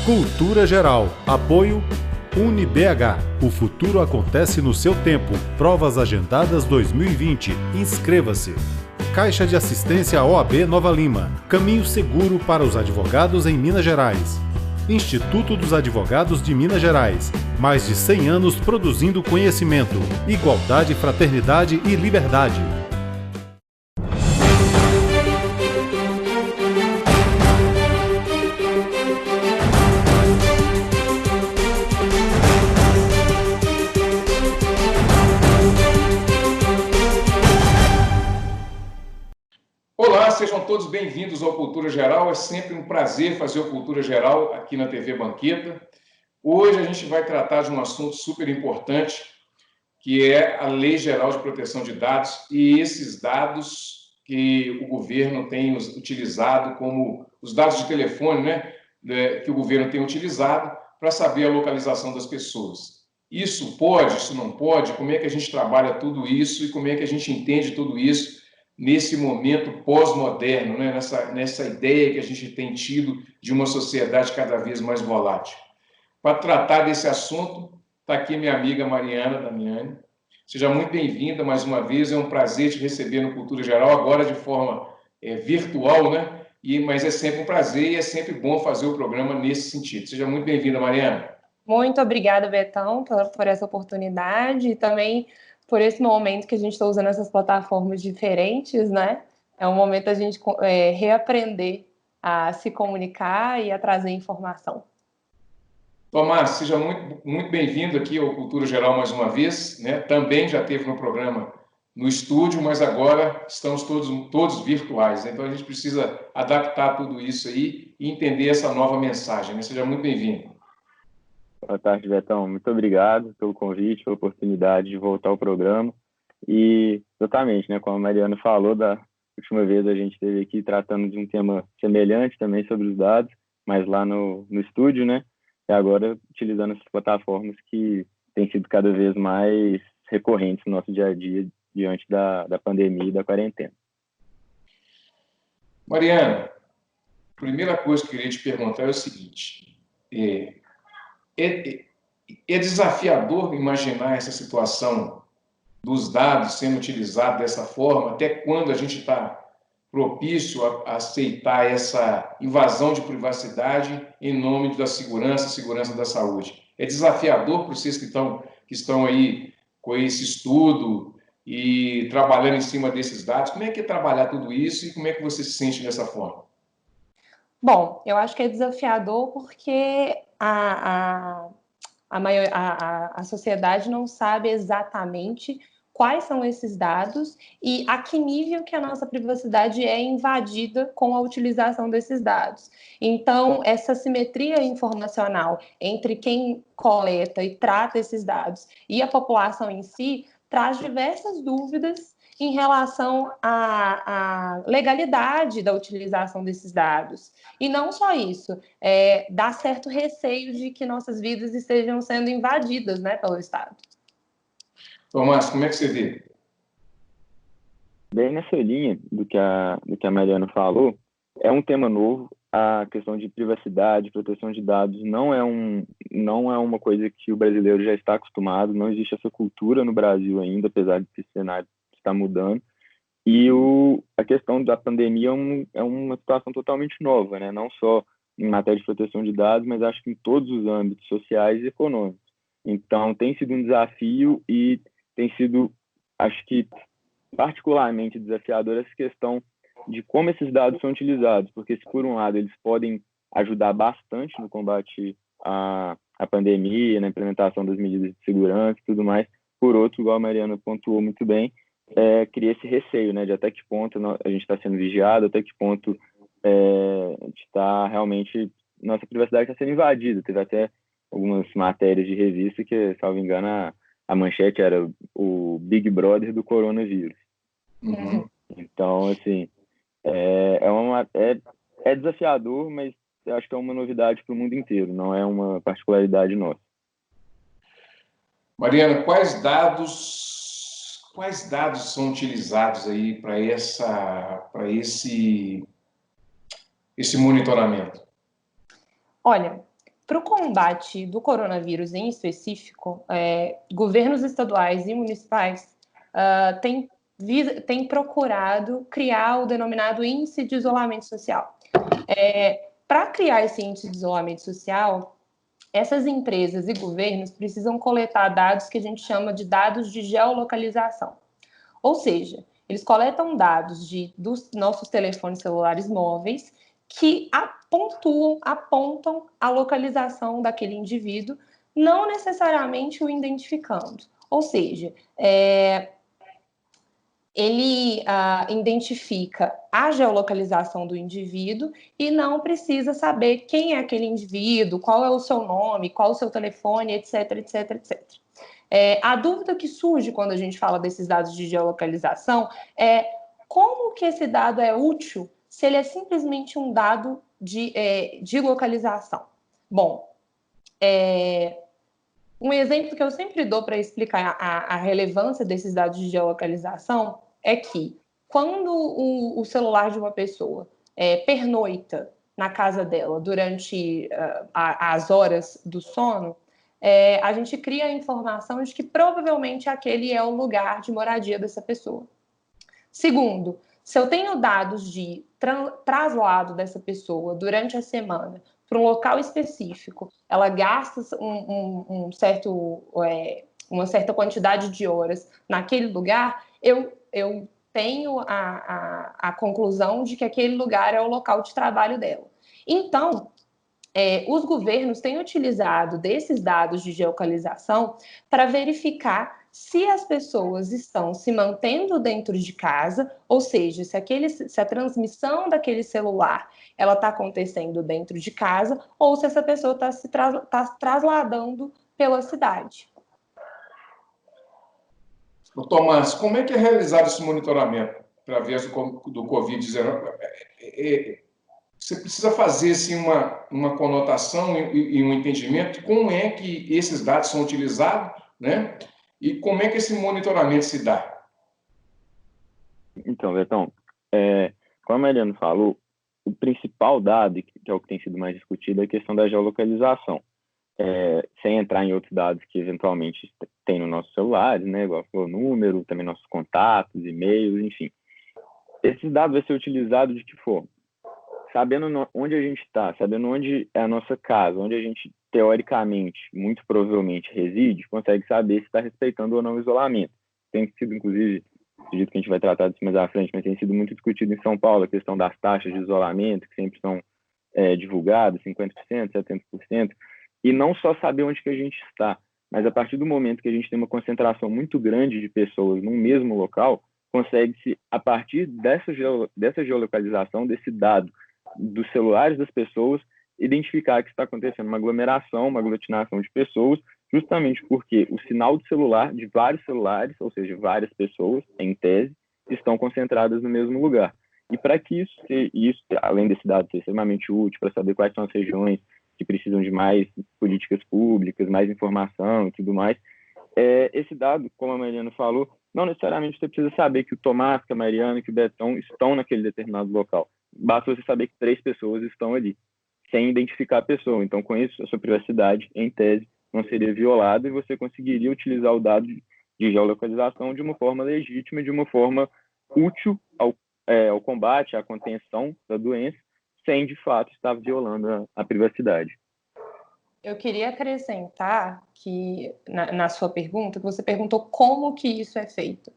Cultura Geral. Apoio UniBH. O futuro acontece no seu tempo. Provas agendadas 2020. Inscreva-se. Caixa de Assistência OAB Nova Lima. Caminho seguro para os advogados em Minas Gerais. Instituto dos Advogados de Minas Gerais. Mais de 100 anos produzindo conhecimento, igualdade, fraternidade e liberdade. Olá, sejam todos bem-vindos ao Cultura Geral. É sempre um prazer fazer o Cultura Geral aqui na TV Banqueta. Hoje a gente vai tratar de um assunto super importante, que é a Lei Geral de Proteção de Dados e esses dados que o governo tem utilizado como os dados de telefone, que o governo tem utilizado para saber a localização das pessoas. Isso pode, isso não pode? Como é que a gente trabalha tudo isso e como é que a gente entende tudo isso nesse momento pós-moderno, nessa ideia que a gente tem tido de uma sociedade cada vez mais volátil? Para tratar desse assunto, está aqui minha amiga Mariana Damiani. Seja muito bem-vinda mais uma vez, é um prazer te receber no Cultura Geral, agora de forma virtual, mas é sempre um prazer e é sempre bom fazer o programa nesse sentido. Seja muito bem-vinda, Mariana. Muito obrigada, Betão, por essa oportunidade e também por esse momento que a gente está usando essas plataformas diferentes, né? É um momento da gente reaprender a se comunicar e a trazer informação. Tomás, seja muito bem-vindo aqui ao Cultura Geral mais uma vez, Também já esteve no programa no estúdio, mas agora estamos todos virtuais, Então a gente precisa adaptar tudo isso aí e entender essa nova mensagem, Seja muito bem-vindo. Boa tarde, Betão. Muito obrigado pelo convite, pela oportunidade de voltar ao programa. E, exatamente, como a Mariana falou, da última vez a gente esteve aqui tratando de um tema semelhante também sobre os dados, mas lá no estúdio, E agora utilizando essas plataformas que têm sido cada vez mais recorrentes no nosso dia a dia diante da pandemia e da quarentena. Mariana, a primeira coisa que eu queria te perguntar é o seguinte: é desafiador imaginar essa situação dos dados sendo utilizados dessa forma? Até quando a gente está propício a aceitar essa invasão de privacidade em nome da segurança da saúde? É desafiador para vocês que estão aí com esse estudo e trabalhando em cima desses dados? Como é que é trabalhar tudo isso e como é que você se sente dessa forma? Bom, eu acho que é desafiador porque a sociedade não sabe exatamente quais são esses dados e a que nível que a nossa privacidade é invadida com a utilização desses dados. Então, essa simetria informacional entre quem coleta e trata esses dados e a população em si traz diversas dúvidas em relação à legalidade da utilização desses dados. E não só isso, dá certo receio de que nossas vidas estejam sendo invadidas, pelo Estado. Tomás, como é que você vê? Bem nessa linha do que a Mariana falou, é um tema novo. A questão de privacidade, proteção de dados não é uma coisa que o brasileiro já está acostumado, não existe essa cultura no Brasil ainda, apesar de esse cenário estar mudando. E a questão da pandemia é uma situação totalmente nova, não só em matéria de proteção de dados, mas acho que em todos os âmbitos sociais e econômicos. Então, tem sido um desafio e tem sido, acho que, particularmente desafiador essa questão de como esses dados são utilizados, porque se, por um lado, eles podem ajudar bastante no combate à pandemia, na implementação das medidas de segurança e tudo mais, por outro, igual a Mariana pontuou muito bem, cria esse receio, de até que ponto a gente está sendo vigiado, até que ponto a gente está realmente, nossa privacidade está sendo invadida. Teve até algumas matérias de revista que, salvo engano, a manchete era o Big Brother do coronavírus. Uhum. Então, assim, é desafiador, mas eu acho que é uma novidade para o mundo inteiro, não é uma particularidade nossa. Mariana, quais dados são utilizados aí para esse monitoramento? Olha, Para o combate do coronavírus em específico, governos estaduais e municipais têm procurado criar o denominado índice de isolamento social. Para criar esse índice de isolamento social, essas empresas e governos precisam coletar dados que a gente chama de dados de geolocalização. Ou seja, eles coletam dados dos nossos telefones celulares móveis que apontam a localização daquele indivíduo, não necessariamente o identificando. Ou seja, ele identifica a geolocalização do indivíduo e não precisa saber quem é aquele indivíduo, qual é o seu nome, qual é o seu telefone, etc, etc, etc. A dúvida que surge quando a gente fala desses dados de geolocalização é como que esse dado é útil se ele é simplesmente um dado de localização. Bom, um exemplo que eu sempre dou para explicar a relevância desses dados de geolocalização é que quando o celular de uma pessoa pernoita na casa dela durante as horas do sono, a gente cria a informação de que provavelmente aquele é o lugar de moradia dessa pessoa. Segundo, se eu tenho dados de traslado dessa pessoa durante a semana para um local específico, ela gasta uma certa quantidade de horas naquele lugar, eu tenho a conclusão de que aquele lugar é o local de trabalho dela. Então, os governos têm utilizado desses dados de geolocalização para verificar se as pessoas estão se mantendo dentro de casa, ou seja, se a transmissão daquele celular ela está acontecendo dentro de casa, ou se essa pessoa está se trasladando pela cidade. Tomás, como é que é realizado esse monitoramento para ver do Covid-19? Você precisa fazer assim, uma conotação e um entendimento de como é que esses dados são utilizados, né? E como é que esse monitoramento se dá? Então, Betão, como a Mariana falou, o principal dado, que é o que tem sido mais discutido, é a questão da geolocalização. Sem entrar em outros dados que eventualmente tem no nosso celular, né? Igual o número, também nossos contatos, e-mails, enfim. Esse dado vai ser utilizado de que for. Sabendo onde a gente está, sabendo onde é a nossa casa, onde a gente, teoricamente, muito provavelmente reside, consegue saber se está respeitando ou não o isolamento. Tem sido, inclusive, acredito que a gente vai tratar disso mais à frente, mas tem sido muito discutido em São Paulo a questão das taxas de isolamento, que sempre são divulgadas, 50%, 70%, e não só saber onde que a gente está, mas a partir do momento que a gente tem uma concentração muito grande de pessoas num mesmo local, consegue-se, a partir dessa geolocalização, desse dado, dos celulares das pessoas, identificar que está acontecendo uma aglomeração, uma aglutinação de pessoas, justamente porque o sinal do celular, de vários celulares, ou seja, várias pessoas, em tese, estão concentradas no mesmo lugar. E para que isso, além desse dado ser extremamente útil, para saber quais são as regiões que precisam de mais políticas públicas, mais informação e tudo mais, esse dado, como a Mariana falou, não necessariamente você precisa saber que o Tomás, que a Mariana, que o Betão estão naquele determinado local. Basta você saber que 3 pessoas estão ali, sem identificar a pessoa. Então, com isso, a sua privacidade, em tese, não seria violada e você conseguiria utilizar o dado de geolocalização de uma forma legítima, de uma forma útil ao combate, à contenção da doença, sem, de fato, estar violando a privacidade. Eu queria acrescentar que, na sua pergunta, que você perguntou como que isso é feito.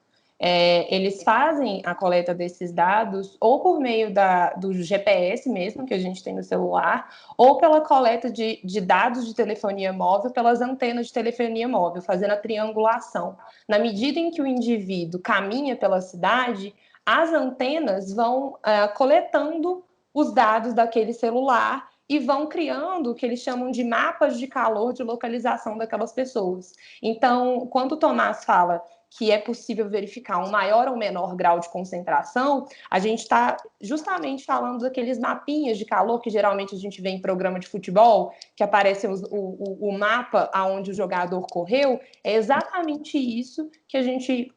Eles fazem a coleta desses dados ou por meio do GPS mesmo, que a gente tem no celular, ou pela coleta de dados de telefonia móvel pelas antenas de telefonia móvel, fazendo a triangulação. Na medida em que o indivíduo caminha pela cidade, as antenas vão coletando os dados daquele celular e vão criando o que eles chamam de mapas de calor de localização daquelas pessoas. Então, quando o Tomás fala que é possível verificar um maior ou menor grau de concentração, a gente está justamente falando daqueles mapinhas de calor que geralmente a gente vê em programa de futebol, que aparece o mapa aonde o jogador correu. É exatamente isso que a gente,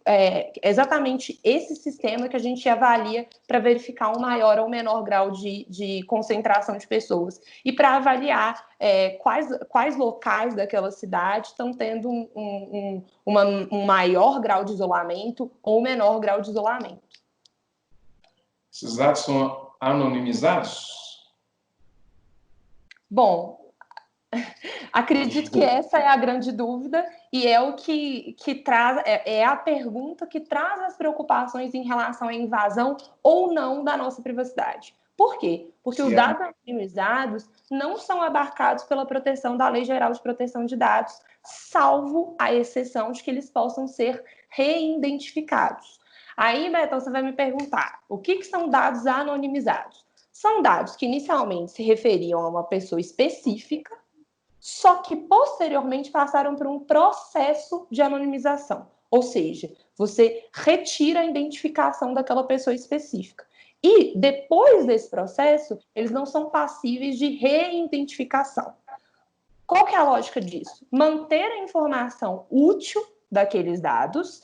exatamente esse sistema que a gente avalia para verificar um maior ou menor grau de concentração de pessoas e para avaliar quais locais daquela cidade estão tendo um maior grau de isolamento ou menor grau de isolamento. Esses dados são anonimizados? Bom, acredito que essa é a grande dúvida e é o que traz, é a pergunta que traz as preocupações em relação à invasão ou não da nossa privacidade. Por quê? Porque os dados anonimizados não são abarcados pela proteção da Lei Geral de Proteção de Dados, salvo a exceção de que eles possam ser reidentificados. Aí, Betão, você vai me perguntar, o que são dados anonimizados? São dados que inicialmente se referiam a uma pessoa específica, só que posteriormente passaram por um processo de anonimização. Ou seja, você retira a identificação daquela pessoa específica. E depois desse processo, eles não são passíveis de reidentificação. Qual que é a lógica disso? Manter a informação útil daqueles dados,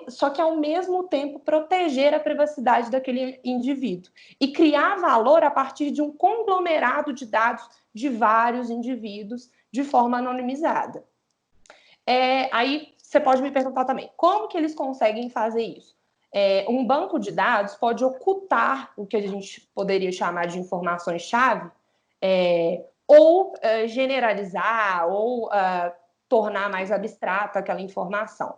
só que ao mesmo tempo proteger a privacidade daquele indivíduo e criar valor a partir de um conglomerado de dados de vários indivíduos de forma anonimizada. Aí você pode me perguntar também, como que eles conseguem fazer isso? Um banco de dados pode ocultar o que a gente poderia chamar de informações-chave, ou generalizar, ou tornar mais abstrata aquela informação.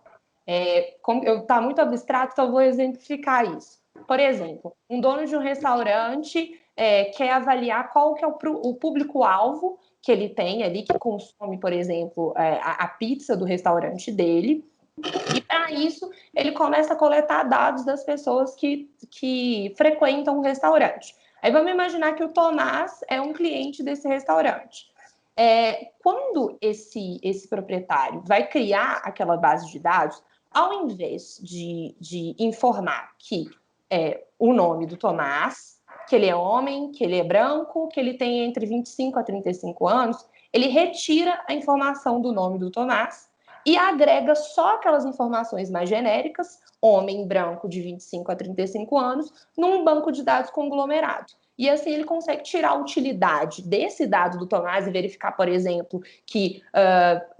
Como está muito abstrato, então eu vou exemplificar isso. Por exemplo, um dono de um restaurante quer avaliar qual que é o público-alvo que ele tem ali, que consome, por exemplo, a pizza do restaurante dele. E, para isso, ele começa a coletar dados das pessoas que frequentam o restaurante. Aí vamos imaginar que o Tomás é um cliente desse restaurante. Quando esse proprietário vai criar aquela base de dados, ao invés de informar que o nome do Tomás, que ele é homem, que ele é branco, que ele tem entre 25 a 35 anos, ele retira a informação do nome do Tomás e agrega só aquelas informações mais genéricas, homem branco de 25 a 35 anos, num banco de dados conglomerado. E assim ele consegue tirar a utilidade desse dado do Tomás e verificar, por exemplo, que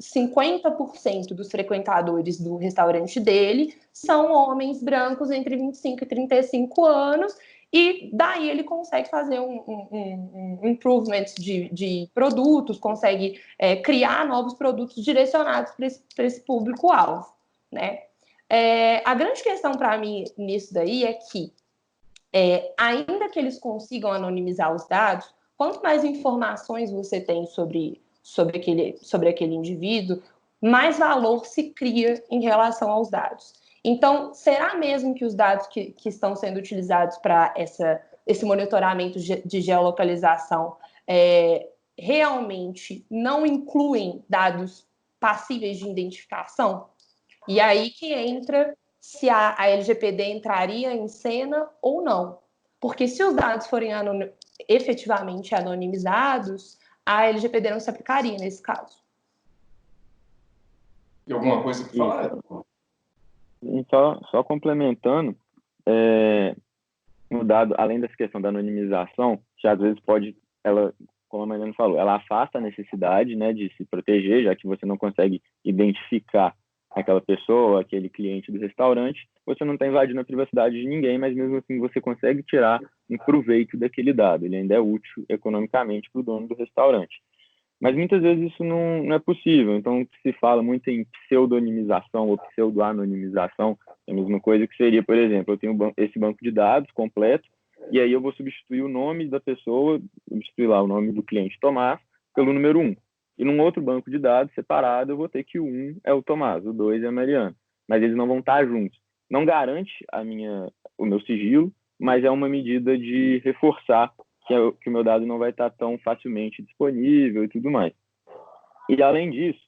50% dos frequentadores do restaurante dele são homens brancos entre 25 e 35 anos, e daí ele consegue fazer um improvement de produtos, consegue criar novos produtos direcionados para esse público-alvo, né? A grande questão para mim nisso daí é que, ainda que eles consigam anonimizar os dados, quanto mais informações você tem sobre aquele indivíduo, mais valor se cria em relação aos dados. Então, será mesmo que os dados que estão sendo utilizados para esse monitoramento de geolocalização realmente não incluem dados passíveis de identificação? E aí que entra se a LGPD entraria em cena ou não. Porque se os dados forem efetivamente anonimizados, a LGPD não se aplicaria nesse caso. E alguma coisa para falar? Só complementando, o dado, além dessa questão da anonimização, que às vezes pode, como a Mariana falou, ela afasta a necessidade, né, de se proteger, já que você não consegue identificar aquela pessoa, aquele cliente do restaurante, você não está invadindo a privacidade de ninguém, mas mesmo assim você consegue tirar um proveito daquele dado, ele ainda é útil economicamente para o dono do restaurante. Mas muitas vezes isso não é possível, então se fala muito em pseudonimização ou pseudo-anonimização, é a mesma coisa que seria, por exemplo, eu tenho esse banco de dados completo, e aí eu vou substituir o nome da pessoa, substituir lá o nome do cliente Tomás pelo número 1. E num outro banco de dados separado, eu vou ter que o 1 é o Tomás, o 2 é a Mariana. Mas eles não vão estar juntos. Não garante o meu sigilo, mas é uma medida de reforçar que o meu dado não vai estar tão facilmente disponível e tudo mais. E além disso,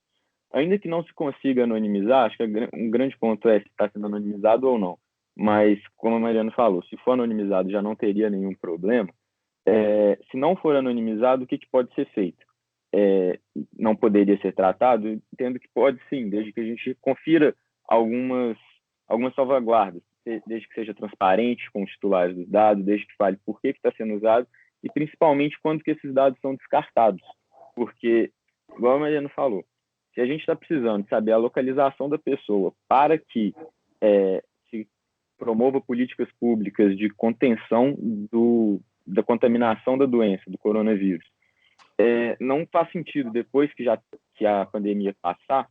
ainda que não se consiga anonimizar, acho que um grande ponto é se está sendo anonimizado ou não. Mas, como a Mariana falou, se for anonimizado já não teria nenhum problema. Se não for anonimizado, o que pode ser feito? Não poderia ser tratado? Entendo que pode sim, desde que a gente confira algumas salvaguardas, desde que seja transparente com os titulares dos dados, desde que fale por que está sendo usado e principalmente quando que esses dados são descartados. Porque, igual a Mariana falou, se a gente está precisando saber a localização da pessoa para que se promova políticas públicas de contenção da contaminação da doença, do coronavírus, não faz sentido, depois que a pandemia passar,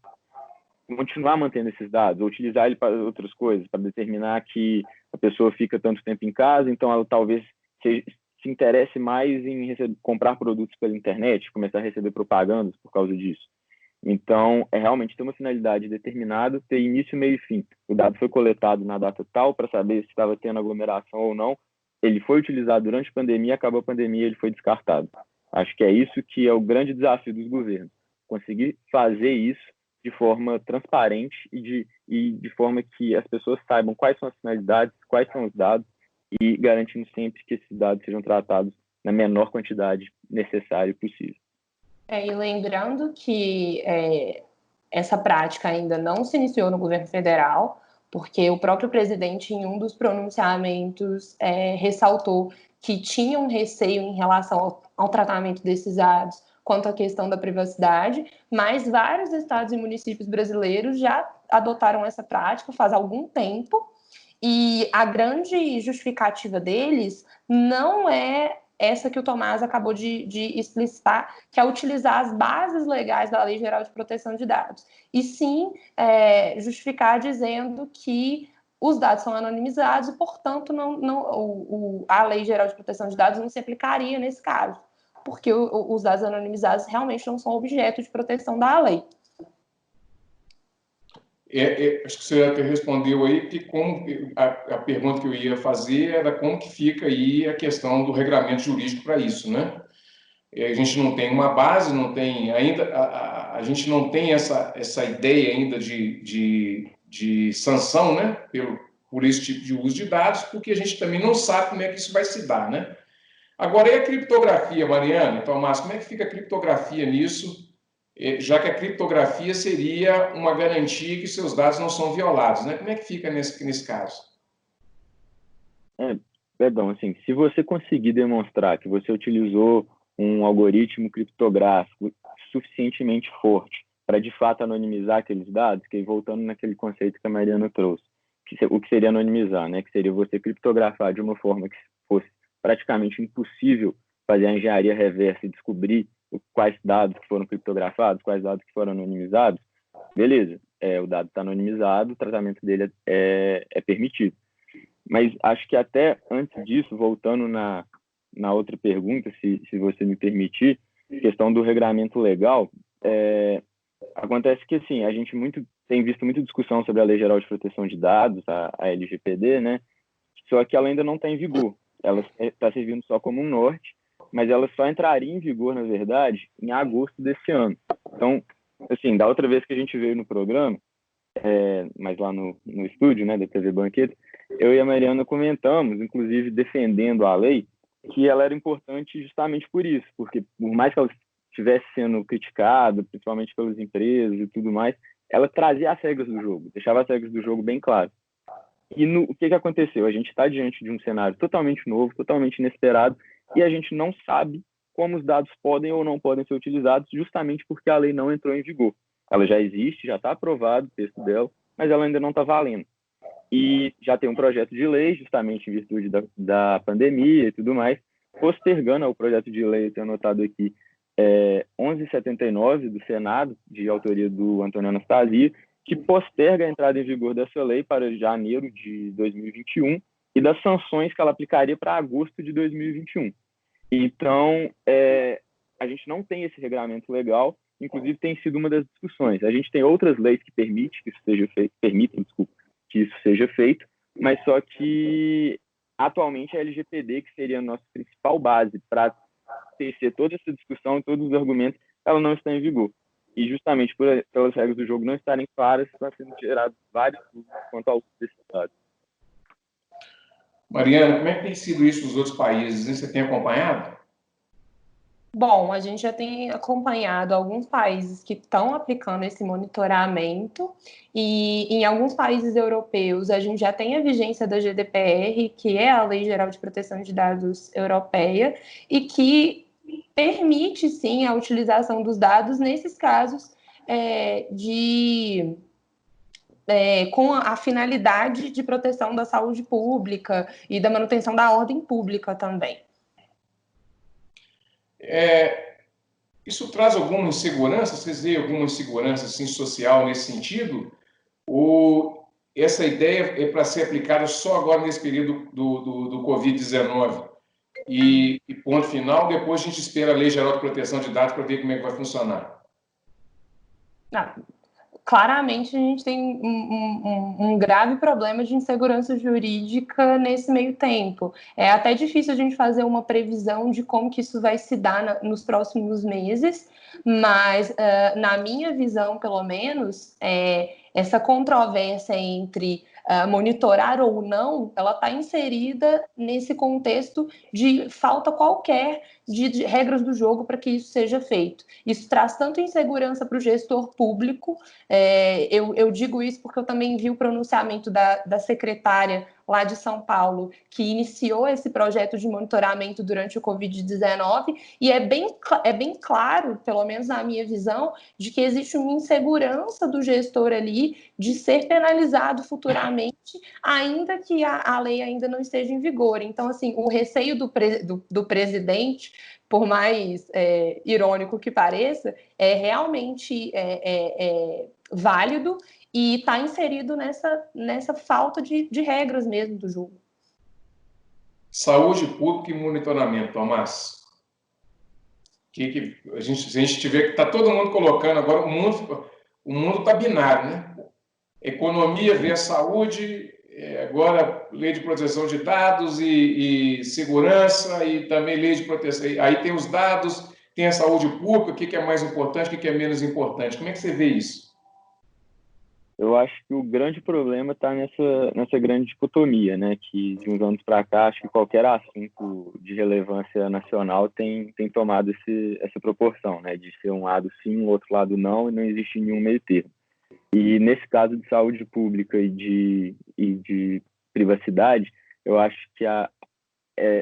continuar mantendo esses dados, ou utilizar ele para outras coisas, para determinar que a pessoa fica tanto tempo em casa, então ela talvez se interesse mais em comprar produtos pela internet, começar a receber propagandas por causa disso. Então, realmente ter uma finalidade determinada, ter início, meio e fim. O dado foi coletado na data tal para saber se estava tendo aglomeração ou não. Ele foi utilizado durante a pandemia, acabou a pandemia, ele foi descartado. Acho que é isso que é o grande desafio dos governos. Conseguir fazer isso de forma transparente e de forma que as pessoas saibam quais são as finalidades, quais são os dados, e garantindo sempre que esses dados sejam tratados na menor quantidade necessária possível. E lembrando que essa prática ainda não se iniciou no governo federal, porque o próprio presidente, em um dos pronunciamentos, ressaltou que tinha um receio em relação ao tratamento desses dados quanto à questão da privacidade, mas vários estados e municípios brasileiros já adotaram essa prática faz algum tempo, e a grande justificativa deles não é essa que o Tomás acabou de explicitar, que é utilizar as bases legais da Lei Geral de Proteção de Dados, e sim justificar dizendo que os dados são anonimizados e, portanto, a Lei Geral de Proteção de Dados não se aplicaria nesse caso, porque os dados anonimizados realmente não são objeto de proteção da lei. Acho que você até respondeu aí que a pergunta que eu ia fazer era como que fica aí a questão do regramento jurídico para isso, né? A gente não tem uma base, não tem ainda, a gente não tem essa ideia ainda de sanção, né? Por esse tipo de uso de dados, porque a gente também não sabe como é que isso vai se dar, né? Agora, e a criptografia, Mariana? Tomás, como é que fica a criptografia nisso? Já que a criptografia seria uma garantia que seus dados não são violados, né? Como é que fica nesse caso? Perdão, assim, se você conseguir demonstrar que você utilizou um algoritmo criptográfico suficientemente forte para, de fato, anonimizar aqueles dados, que voltando naquele conceito que a Mariana trouxe, o que seria anonimizar, né? Que seria você criptografar de uma forma que fosse praticamente impossível fazer a engenharia reversa e descobrir quais dados que foram criptografados, quais dados que foram anonimizados, beleza, o dado está anonimizado, o tratamento dele é permitido. Mas acho que até antes disso, voltando na outra pergunta, se você me permitir, questão do regramento legal, acontece que assim, a gente tem visto muita discussão sobre a Lei Geral de Proteção de Dados, a LGPD, né? Só que ela ainda não está em vigor. Ela está servindo só como um norte, mas ela só entraria em vigor, na verdade, em agosto desse ano. Então, assim, da outra vez que a gente veio no programa, mas lá no estúdio, né, da TV Banqueta, eu e a Mariana comentamos, inclusive defendendo a lei, que ela era importante justamente por isso, porque por mais que ela estivesse sendo criticada, principalmente pelas empresas e tudo mais, ela trazia as regras do jogo, deixava as regras do jogo bem claras. E o que aconteceu? A gente está diante de um cenário totalmente novo, totalmente inesperado, e a gente não sabe como os dados podem ou não podem ser utilizados, justamente porque a lei não entrou em vigor. Ela já existe, já está aprovado o texto dela, mas ela ainda não está valendo. E já tem um projeto de lei, justamente em virtude da pandemia e tudo mais, postergando o projeto de lei, eu tenho anotado aqui, 1179 do Senado, de autoria do Antônio Anastasia, que posterga a entrada em vigor dessa lei para janeiro de 2021 e das sanções que ela aplicaria para agosto de 2021. Então, a gente não tem esse regramento legal, inclusive tem sido uma das discussões. A gente tem outras leis que permitem que isso seja feito, mas só que atualmente a LGPD, que seria a nossa principal base para tecer toda essa discussão, todos os argumentos, ela não está em vigor. e justamente pelas regras do jogo não estarem claras, está sendo gerado vários dúvidas quanto ao uso desses dados. Mariana, como é que tem sido isso nos outros países, hein? Você tem acompanhado? Bom, a gente já tem acompanhado alguns países que estão aplicando esse monitoramento e em alguns países europeus a gente já tem a vigência da GDPR, que é a Lei Geral de Proteção de Dados Europeia, e que permite, sim, a utilização dos dados nesses casos com a finalidade de proteção da saúde pública e da manutenção da ordem pública também. Isso traz alguma insegurança? Vocês veem alguma insegurança assim, social nesse sentido? Ou essa ideia é para ser aplicada só agora nesse período do Covid-19? E ponto final, depois a gente espera a Lei Geral de Proteção de Dados para ver como é que vai funcionar. Claramente a gente tem um grave problema de insegurança jurídica nesse meio tempo. É até difícil a gente fazer uma previsão de como que isso vai se dar nos próximos meses, mas na minha visão, pelo menos, essa controvérsia entre monitorar ou não, ela está inserida nesse contexto de falta qualquer de regras do jogo para que isso seja feito. Isso traz tanto insegurança para o gestor público. Eu digo isso porque eu também vi o pronunciamento da secretária lá de São Paulo, que iniciou esse projeto de monitoramento durante o Covid-19, e é bem claro, pelo menos na minha visão, de que existe uma insegurança do gestor ali de ser penalizado futuramente, ainda que a lei ainda não esteja em vigor. Então, assim, o receio do presidente, por mais irônico que pareça, é realmente válido e está inserido nessa falta de regras mesmo do jogo. Saúde pública e monitoramento, Tomás. Se a gente tiver que está todo mundo colocando agora, o mundo está binário, né? Economia vs saúde, agora lei de proteção de dados e segurança, e também lei de proteção. Aí tem os dados, tem a saúde pública, o que é mais importante, o que é menos importante. Como é que você vê isso? Eu acho que o grande problema está nessa grande dicotomia, né? Que de uns anos para cá, acho que qualquer assunto de relevância nacional tem tomado essa proporção, né? De ser um lado sim, o outro lado não, e não existe nenhum meio termo. E nesse caso de saúde pública e de privacidade, eu acho que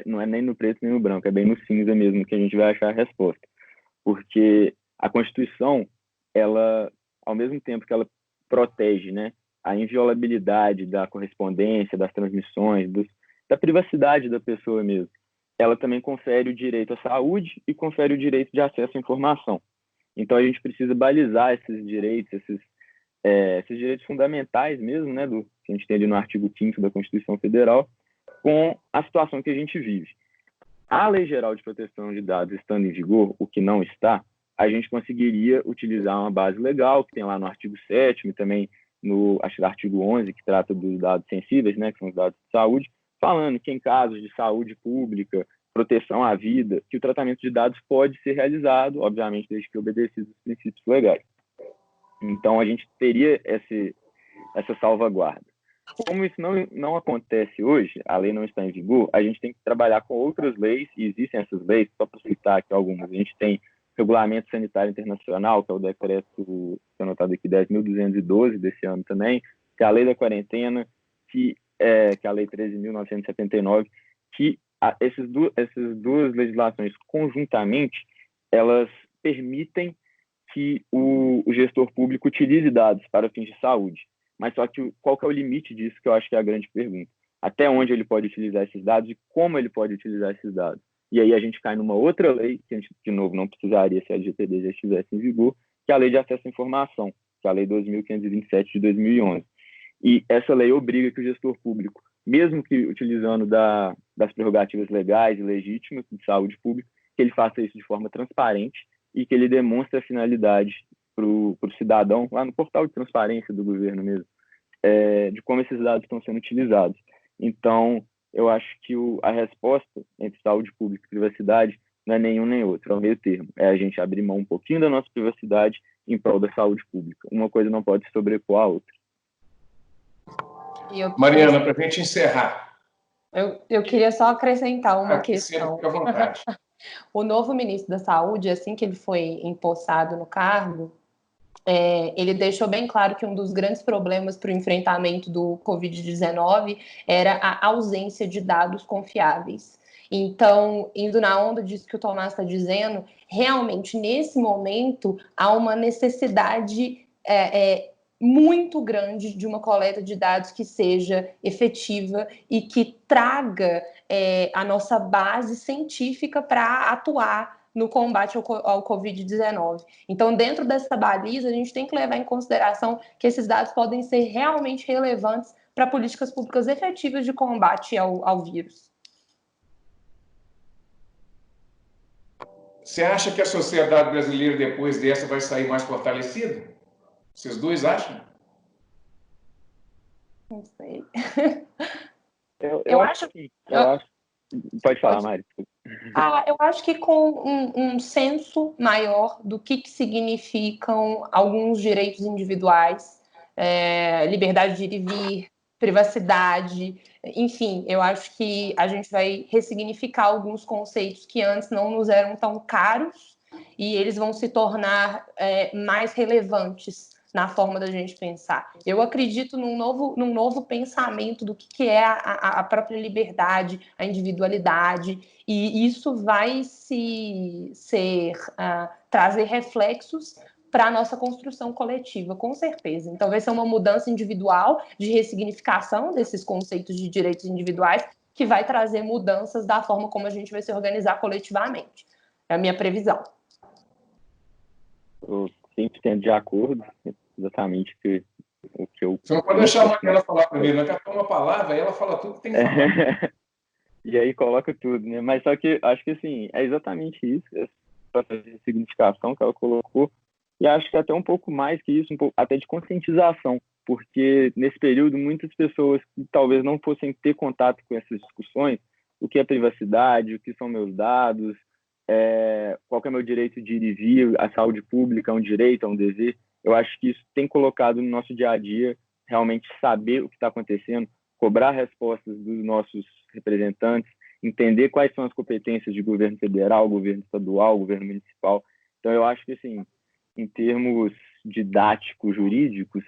não é nem no preto nem no branco, é bem no cinza mesmo que a gente vai achar a resposta. Porque a Constituição, ela, ao mesmo tempo que ela protege, né, a inviolabilidade da correspondência, das transmissões, da privacidade da pessoa mesmo, ela também confere o direito à saúde e confere o direito de acesso à informação. Então, a gente precisa balizar esses direitos, esses direitos fundamentais mesmo, né, que a gente tem ali no artigo 5º da Constituição Federal, com a situação que a gente vive. A Lei Geral de Proteção de Dados estando em vigor, o que não está, a gente conseguiria utilizar uma base legal, que tem lá no artigo 7º e também no artigo 11º, que trata dos dados sensíveis, né, que são os dados de saúde, falando que em casos de saúde pública, proteção à vida, que o tratamento de dados pode ser realizado, obviamente, desde que obedecidos os princípios legais. Então, a gente teria essa salvaguarda. Como isso não acontece hoje, a lei não está em vigor, a gente tem que trabalhar com outras leis, e existem essas leis, só para citar aqui algumas. A gente tem Regulamento Sanitário Internacional, que é o decreto, anotado aqui, 10.212 desse ano também, que é a Lei da Quarentena, que é a Lei 13.979, que essas duas legislações conjuntamente, elas permitem que o gestor público utilize dados para fins de saúde. Mas só que qual que é o limite disso, que eu acho que é a grande pergunta? Até onde ele pode utilizar esses dados e como ele pode utilizar esses dados? E aí a gente cai numa outra lei, que a gente, de novo, não precisaria se a LGPD já estivesse em vigor, que é a Lei de Acesso à Informação, que é a Lei 2.527 de 2011. E essa lei obriga que o gestor público, mesmo que utilizando das prerrogativas legais e legítimas de saúde pública, que ele faça isso de forma transparente e que ele demonstre a finalidade para o cidadão, lá no portal de transparência do governo mesmo, de como esses dados estão sendo utilizados. Então, eu acho que a resposta entre saúde pública e privacidade não é nenhum nem outro, é o meio termo. É a gente abrir mão um pouquinho da nossa privacidade em prol da saúde pública. Uma coisa não pode se sobrepor à outra. Mariana, para a gente encerrar. Eu queria só acrescentar uma questão. Fica à vontade. O novo ministro da Saúde, assim que ele foi empossado no cargo, ele deixou bem claro que um dos grandes problemas para o enfrentamento do Covid-19 era a ausência de dados confiáveis. Então, indo na onda disso que o Tomás está dizendo, realmente, nesse momento, há uma necessidade muito grande de uma coleta de dados que seja efetiva e que traga a nossa base científica para atuar no combate ao Covid-19. Então, dentro dessa baliza, a gente tem que levar em consideração que esses dados podem ser realmente relevantes para políticas públicas efetivas de combate ao vírus. Você acha que a sociedade brasileira, depois dessa, vai sair mais fortalecida? Vocês dois acham? Não sei. Eu acho que... Pode falar, Mari. Eu acho que com um senso maior do que significam alguns direitos individuais, liberdade de ir e vir, privacidade, enfim, eu acho que a gente vai ressignificar alguns conceitos que antes não nos eram tão caros e eles vão se tornar mais relevantes na forma da gente pensar. Eu acredito num novo pensamento do que é a própria liberdade, a individualidade, e isso vai trazer reflexos para a nossa construção coletiva, com certeza. Então, vai ser uma mudança individual de ressignificação desses conceitos de direitos individuais que vai trazer mudanças da forma como a gente vai se organizar coletivamente. É a minha previsão. Eu 100% de acordo, exatamente o que eu... Você não pode deixar a Mariana falar primeiro, né? Ela uma palavra e ela fala tudo que tem que falar. E aí coloca tudo, né? Mas só que acho que, assim, é exatamente isso, essa significação que ela colocou, e acho que até um pouco mais que isso, um pouco, até de conscientização, porque nesse período muitas pessoas que talvez não fossem ter contato com essas discussões, o que é privacidade, o que são meus dados, qual que é meu direito de ir e vir, a saúde pública é um direito, é um dever. Eu acho que isso tem colocado no nosso dia a dia, realmente saber o que está acontecendo, cobrar respostas dos nossos representantes, entender quais são as competências de governo federal, governo estadual, governo municipal. Então, eu acho que, assim, em termos didáticos, jurídicos,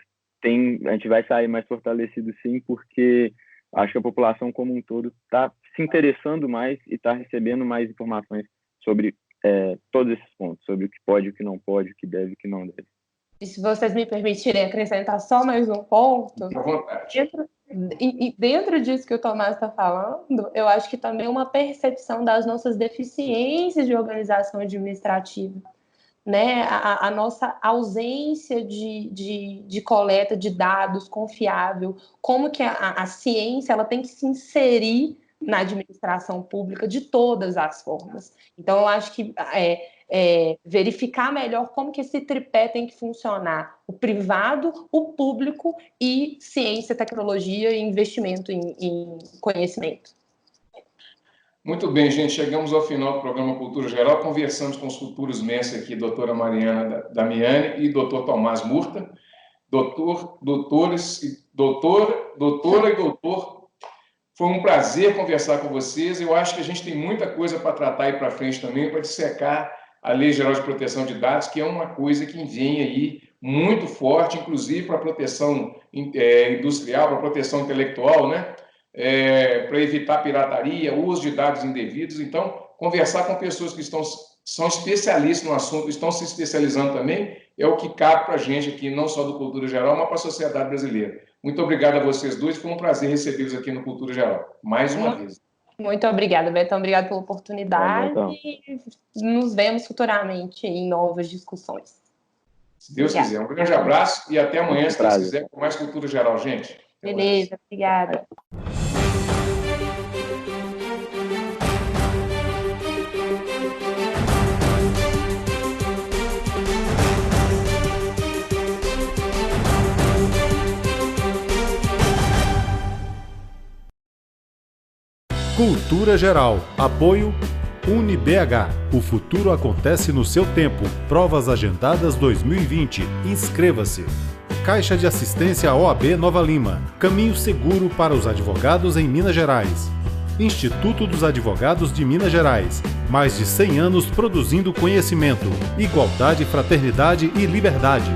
a gente vai sair mais fortalecido, sim, porque acho que a população como um todo está se interessando mais e está recebendo mais informações sobre todos esses pontos, sobre o que pode, o que não pode, o que deve e o que não deve. E se vocês me permitirem acrescentar só mais um ponto, dentro disso que o Tomás está falando, eu acho que também é uma percepção das nossas deficiências de organização administrativa, né? A nossa ausência de coleta de dados confiável, como que a ciência ela tem que se inserir na administração pública de todas as formas. Então, eu acho que verificar melhor como que esse tripé tem que funcionar. O privado, o público e ciência, tecnologia e investimento em conhecimento. Muito bem, gente. Chegamos ao final do programa Cultura Geral. Conversamos com os futuros mestres aqui, doutora Mariana Damiani e doutor Tomás Murta. Doutora e doutor, foi um prazer conversar com vocês. Eu acho que a gente tem muita coisa para tratar aí para frente também, para dissecar a Lei Geral de Proteção de Dados, que é uma coisa que vem aí muito forte, inclusive para a proteção industrial, para a proteção intelectual, né? Para evitar pirataria, uso de dados indevidos. Então, conversar com pessoas que são especialistas no assunto, estão se especializando também, é o que cabe para a gente aqui, não só do Cultura Geral, mas para a sociedade brasileira. Muito obrigado a vocês dois, foi um prazer recebê-los aqui no Cultura Geral, mais uma vez. Muito obrigada, Betão, obrigado pela oportunidade e nos vemos futuramente em novas discussões. Se Deus quiser. Um grande abraço e até amanhã, se Deus quiser, com mais Cultura Geral, gente. Beleza, obrigada. Cultura Geral. Apoio UniBH, o futuro acontece no seu tempo. Provas agendadas 2020. Inscreva-se. Caixa de Assistência OAB Nova Lima. Caminho seguro para os advogados em Minas Gerais. Instituto dos Advogados de Minas Gerais. Mais de 100 anos produzindo conhecimento, igualdade, fraternidade e liberdade.